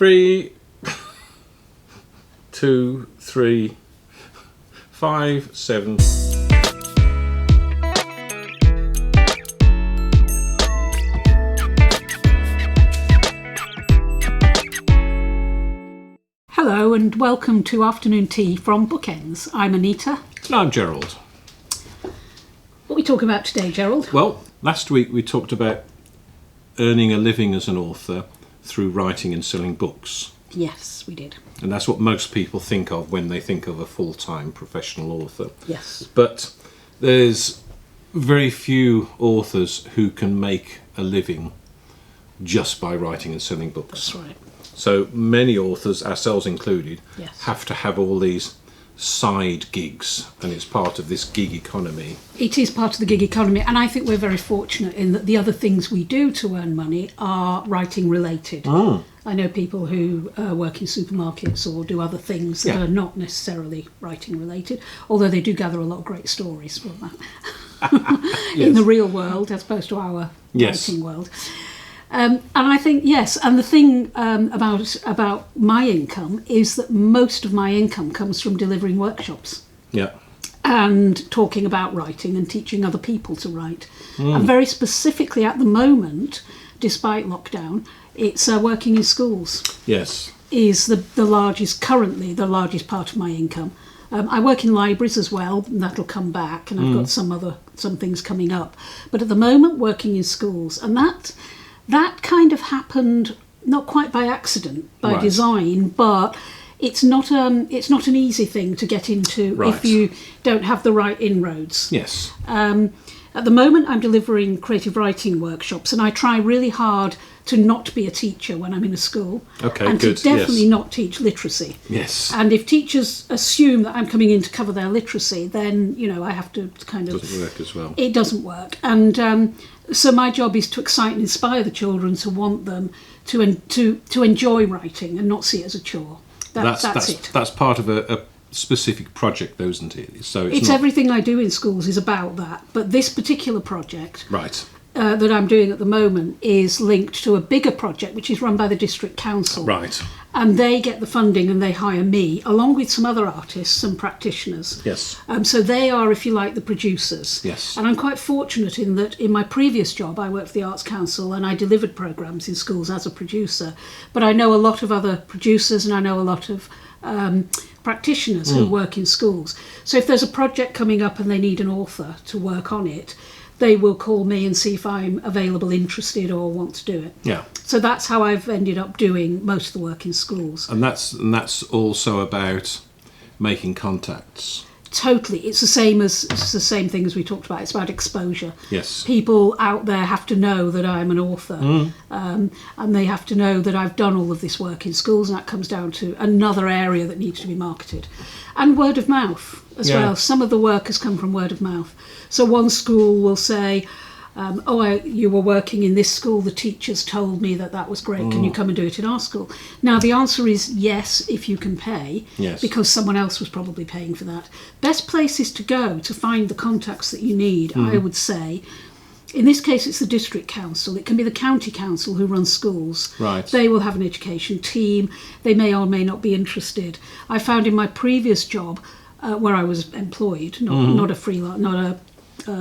3, 2, 3, 5, 7. Hello and welcome to Afternoon Tea from Bookends. I'm Anita. And I'm Gerald. What are we talking about today, Gerald? Well, last week we talked about earning a living as an author through writing and selling books. Yes, we did. And that's what most people think of when they think of a full-time professional author. Yes. But there's very few authors who can make a living just by writing and selling books. That's right. So many authors, ourselves included, Yes. have to have all these side gigs, and it's part of this gig economy. It is part of the gig economy, and I think we're very fortunate in that the other things we do to earn money are writing related. I know people who work in supermarkets or do other things that are not necessarily writing related, although they do gather a lot of great stories from that in the real world as opposed to our writing world. And I think, yes, and the thing about my income is that most of my income comes from delivering workshops. Yeah. And talking about writing and teaching other people to write. And very specifically at the moment, despite lockdown, it's working in schools. Yes. Is currently the largest part of my income. I work in libraries as well, and that'll come back, and I've got some things coming up. But at the moment, working in schools, and that kind of happened not quite by accident, by design, but it's not an easy thing to get into if you don't have the right inroads. Yes. At the moment, I'm delivering creative writing workshops, and I try really hard to not be a teacher when I'm in a school. Okay, and good. to definitely not teach literacy. Yes. And if teachers assume that I'm coming in to cover their literacy, then, I have to kind of... It doesn't work as well. It doesn't work. And so my job is to excite and inspire the children, to want them to enjoy writing and not see it as a chore. That's it. That's part of a specific project, though, isn't it? So it's everything I do in schools is about that. But this particular project... Right. that I'm doing at the moment is linked to a bigger project which is run by the district council. Right. And they get the funding and they hire me along with some other artists and practitioners. Yes. So they are, if you like, the producers. Yes. And I'm quite fortunate in that in my previous job I worked for the Arts Council and I delivered programmes in schools as a producer. But I know a lot of other producers and I know a lot of practitioners who work in schools. So if there's a project coming up and they need an author to work on it, they will call me and see if I'm available, interested, or want to do it. Yeah. So that's how I've ended up doing most of the work in schools. And that's also about making contacts. Totally. It's the same thing as we talked about. It's about exposure. Yes. People out there have to know that I'm an author, and they have to know that I've done all of this work in schools, and that comes down to another area that needs to be marketed. And word of mouth as well. Some of the work has come from word of mouth. So one school will say, you were working in this school, the teachers told me that was great, can you come and do it in our school? Now the answer is yes, if you can pay, because someone else was probably paying for that. Best places to go to find the contacts that you need, I would say, in this case it's the district council, it can be the county council who runs schools. Right. They will have an education team, they may or may not be interested. I found in my previous job, where I was employed, not a freelance, not a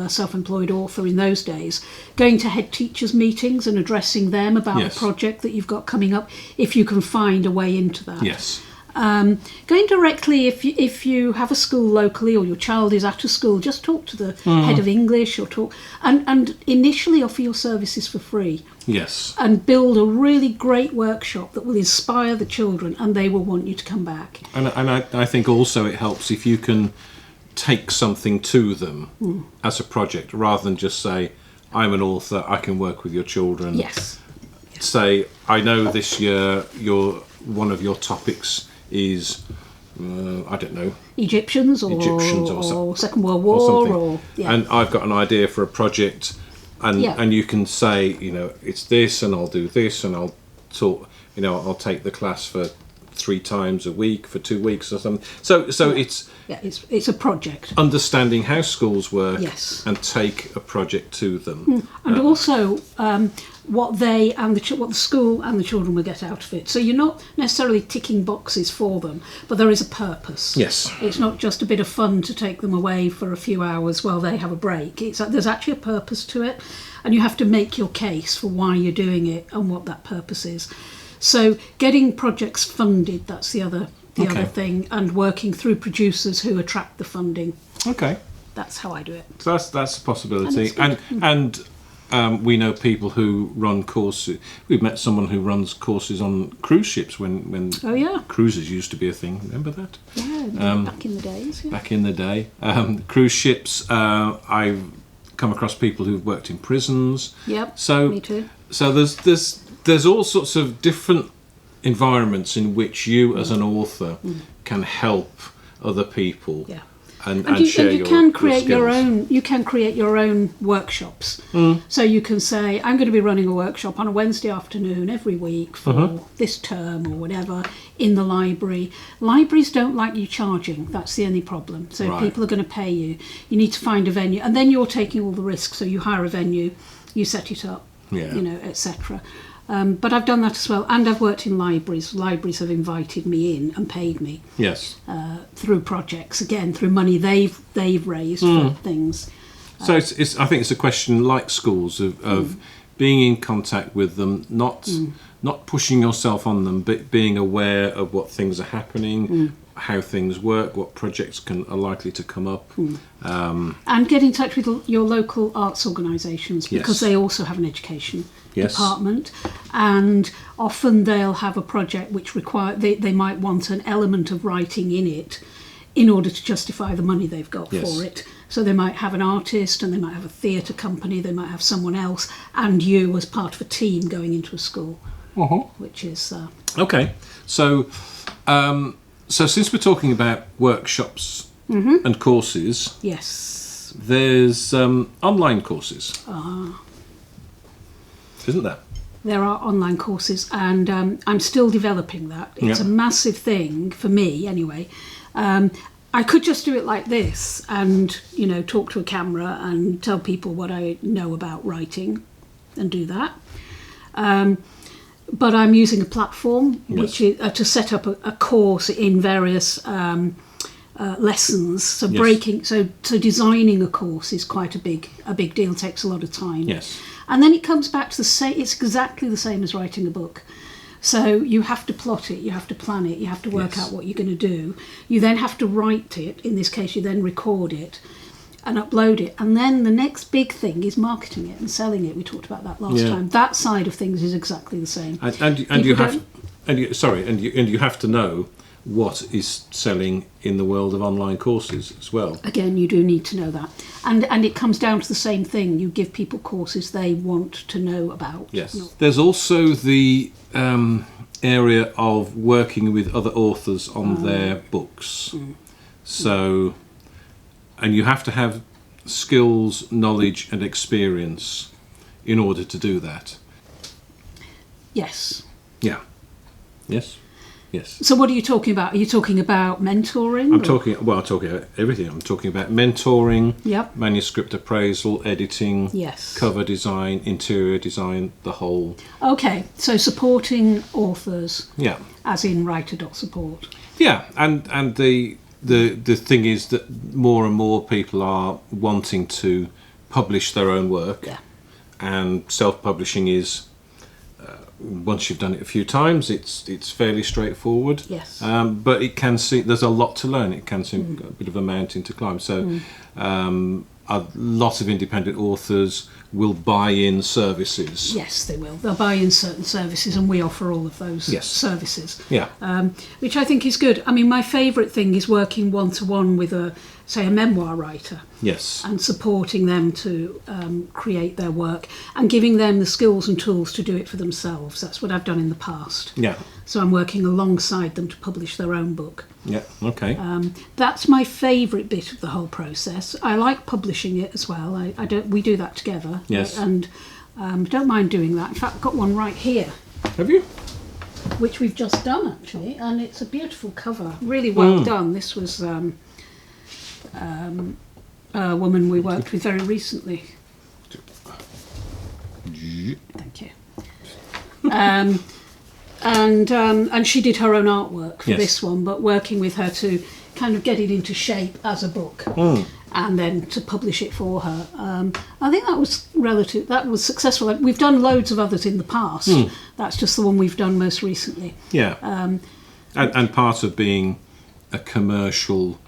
self-employed author in those days, going to head teachers' meetings and addressing them about a project that you've got coming up, if you can find a way into that. Yes. Going directly, if you have a school locally or your child is at a school, just talk to the head of English or talk and initially offer your services for free. Yes. And build a really great workshop that will inspire the children and they will want you to come back. And I think also it helps if you can take something to them as a project rather than just say, I'm an author, I can work with your children. Yes. Say, I know this year one of your topics is, I don't know, Egyptians or Second World War and I've got an idea for a project and you can say, it's this and I'll do this and I'll talk, I'll take the class for 3 times a week for 2 weeks or something. So it's a project. Understanding how schools work, Yes. and take a project to them. And also what the school and the children will get out of it. So you're not necessarily ticking boxes for them, but there is a purpose. Yes. It's not just a bit of fun to take them away for a few hours while they have a break. There's actually a purpose to it, and you have to make your case for why you're doing it and what that purpose is. So getting projects funded, that's the other thing, and working through producers who attract the funding. Okay. That's how I do it. So that's a possibility. And we know people who run courses. We've met someone who runs courses on cruise ships when cruises used to be a thing. Remember that? Yeah, back in the days. Yeah. Back in the day. Cruise ships, I've come across people who've worked in prisons. Yep, so, me too. So there's all sorts of different environments in which you as an author can help other people. Yeah. And you, share you can create your own. You can create your own workshops. So you can say, I'm going to be running a workshop on a Wednesday afternoon every week for this term or whatever in the library. Libraries don't like you charging. That's the only problem. So if people are going to pay you, you need to find a venue, and then you're taking all the risks. So you hire a venue, you set it up, etc. But I've done that as well, and I've worked in libraries. Libraries have invited me in and paid me. Yes. Through projects, again through money they've raised for things. So I think it's a question, like schools, of being in contact with them, not pushing yourself on them, but being aware of what things are happening, how things work, what projects are likely to come up. And get in touch with your local arts organisations, because they also have an education department, and often they'll have a project which they might want an element of writing in it in order to justify the money they've got for it. So they might have an artist, and they might have a theatre company, they might have someone else, and you as part of a team going into a school, which is... Okay, so since we're talking about workshops and courses... Yes. There's online courses. Isn't there? There are online courses, and I'm still developing that. It's a massive thing for me, anyway. I could just do it like this and, talk to a camera and tell people what I know about writing and do that. But I'm using a platform which is to set up a course in various lessons. So designing a course is quite a big deal. It takes a lot of time. Yes. And then it comes back to the same. It's exactly the same as writing a book. So you have to plot it, you have to plan it, you have to work out what you're going to do. You then have to write it. In this case, you then record it and upload it. And then the next big thing is marketing it and selling it. We talked about that last time. That side of things is exactly the same. And you have to know what is selling in the world of online courses as well. Again, you do need to know that. And it comes down to the same thing. You give people courses they want to know about. Yes. There's also the area of working with other authors on their books. So, and you have to have skills, knowledge and experience in order to do that. Yes. Yeah. Yes. Yes. So what are you talking about? Are you talking about mentoring? I'm talking about everything. I'm talking about mentoring, manuscript appraisal, editing, cover design, interior design, the whole. Okay, so supporting authors. Yeah. As in writer.support. Yeah, and the thing is that more and more people are wanting to publish their own work. Yeah. And self-publishing is... once you've done it a few times, it's fairly straightforward. Yes. But it can seem there's a lot to learn. It can seem a bit of a mountain to climb. So a lot of independent authors will buy in services. Say they will. They'll buy in certain services, and we offer all of those services. Yeah. Which I think is good. I mean, my favourite thing is working one-to-one with a memoir writer. Yes. And supporting them to create their work and giving them the skills and tools to do it for themselves. That's what I've done in the past. Yeah. So I'm working alongside them to publish their own book. Yeah, okay. That's my favourite bit of the whole process. I like publishing it as well. We do that together. Yes. And don't mind doing that. In fact, I've got one right here. Have you? which we've just done actually, and it's a beautiful cover, really well done. This was a woman we worked with very recently. Thank you. And she did her own artwork for this one, but working with her to kind of get it into shape as a book, and then to publish it for her. I think that was successful. We've done loads of others in the past. That's just the one we've done most recently. Yeah. And part of being a commercial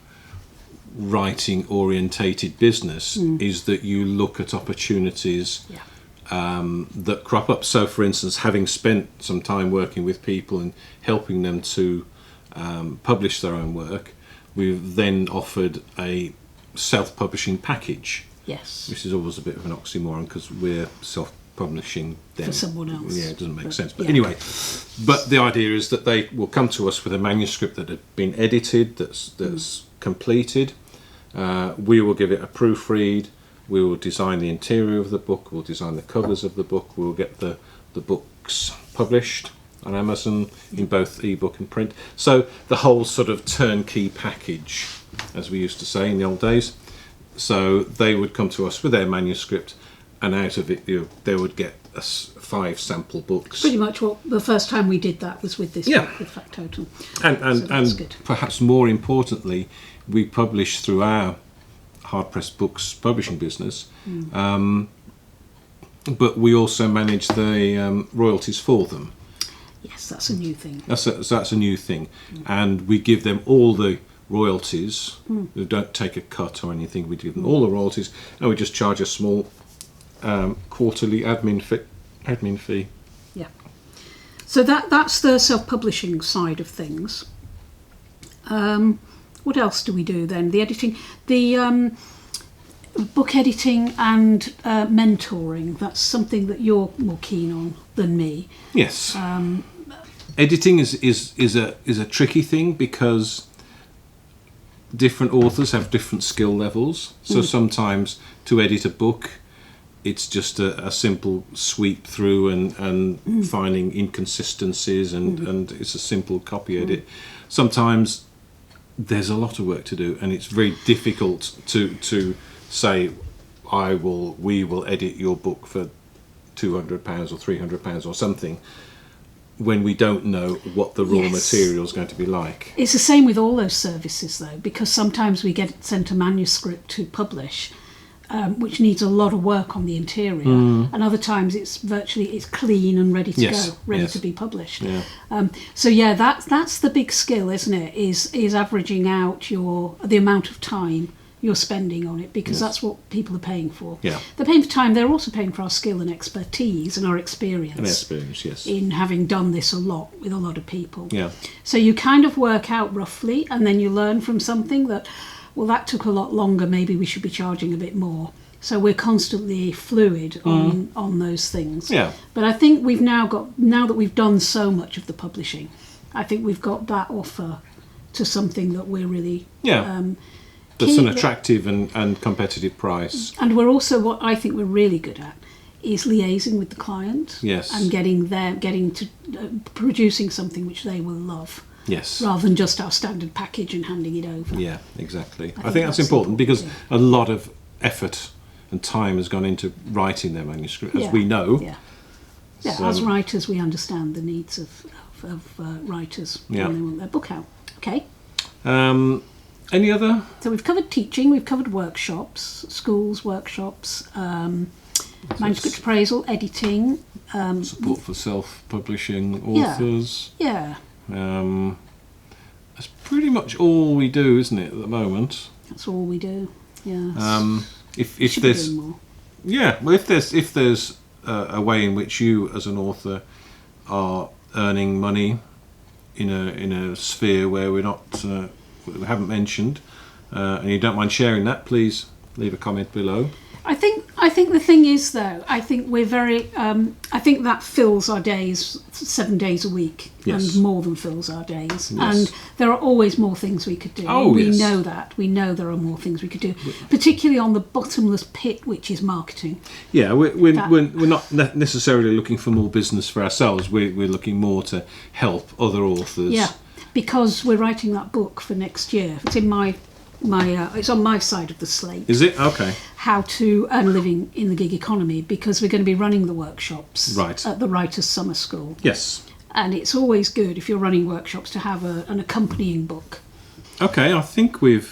writing orientated business is that you look at opportunities that crop up. So for instance, having spent some time working with people and helping them to publish their own work, we've then offered a self-publishing package. Yes. Which is always a bit of an oxymoron because we're self-publishing them. For someone else. Yeah, it doesn't make sense. But anyway, but the idea is that they will come to us with a manuscript that had been edited, that's completed. We will give it a proofread. We will design the interior of the book. We'll design the covers of the book. We'll get the books published on Amazon in both ebook and print. So the whole sort of turnkey package, as we used to say in the old days. So they would come to us with their manuscript, and out of it, they would get 5 sample books. Pretty much what the first time we did that was with this book, with Factotum. And perhaps more importantly, we publish through our hard pressed books publishing business, but we also manage the royalties for them. Yes, that's a new thing. That's a new thing, and we give them all the royalties. We don't take a cut or anything. We give them all the royalties, and we just charge a small quarterly admin fee. Yeah. So that's the self-publishing side of things. What else do we do then? The editing, the book editing and mentoring. That's something that you're more keen on than me. Yes. Editing is a tricky thing because different authors have different skill levels. So sometimes to edit a book, it's just a simple sweep through and finding inconsistencies and it's a simple copy edit. Sometimes there's a lot of work to do, and it's very difficult to say we will edit your book for £200 or £300 or something when we don't know what the raw material is going to be like. It's the same with all those services though, because sometimes we get sent a manuscript to publish which needs a lot of work on the interior, and other times it's clean and ready to go, ready to be published. That's the big skill, isn't it? Is averaging out the amount of time you're spending on it, because that's what people are paying for. They're paying for time. They're also paying for our skill and expertise and our experience. In having done this a lot with a lot of people. So you kind of work out roughly, and then you learn from something that, well, that took a lot longer, maybe we should be charging a bit more. So we're constantly fluid on those things. But I think now that we've done so much of the publishing, I think we've got that offer to something that we're really that's an attractive and competitive price. And we're also, what I think we're really good at is liaising with the client and getting to producing something which they will love. Rather than just our standard package and handing it over. Yeah, exactly. I think that's important because a lot of effort and time has gone into writing their manuscript, as we know. So, as writers, we understand the needs of writers when they want their book out. Okay. Any other? So we've covered teaching, we've covered workshops, schools, workshops, manuscript appraisal, editing. Support for self-publishing authors. That's pretty much all we do, isn't it, at the moment? That's all we do. If there's more. Well, if there's a way in which you as an author are earning money in a sphere where we haven't mentioned, and you don't mind sharing that, please leave a comment below. I think the thing is, though, I think we're very. I think that fills our days 7 days a week, Yes. and more than fills our days. Yes. And there are always more things we could do. Oh, we yes. know that. We know there are more things we could do, particularly on the bottomless pit, which is marketing. Yeah, we're not necessarily looking for more business for ourselves. We're looking more to help other authors. Yeah, because we're writing that book for next year. It's in my it's on my side of the slate. Is it? Okay. How to earn a living in the gig economy, because we're going to be running the workshops Right. at the Writers' Summer School. Yes. And it's always good, if you're running workshops, to have an accompanying book. Okay, I think we're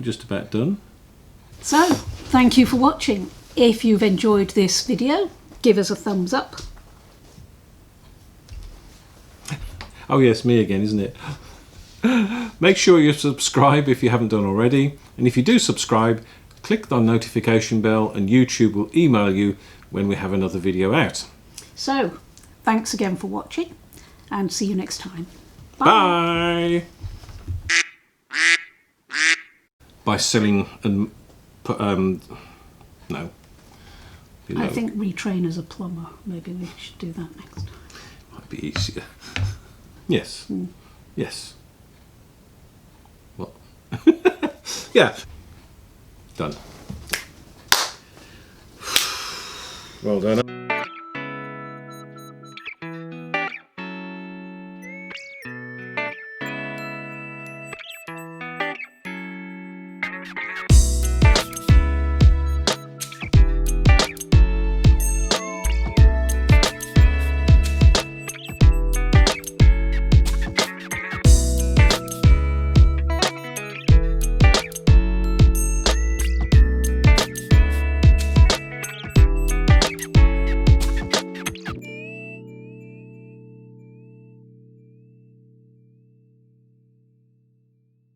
just about done. So, thank you for watching. If you've enjoyed this video, give us a thumbs up. Oh yes, me again, isn't it? Make sure you subscribe if you haven't done already, and if you do subscribe, click the notification bell and YouTube will email you when we have another video out. So, thanks again for watching, and see you next time. Bye! By selling and no. Below. I think retrain as a plumber. Maybe we should do that next. Might be easier. Yes. Yes. What? Yeah. Done. Well done.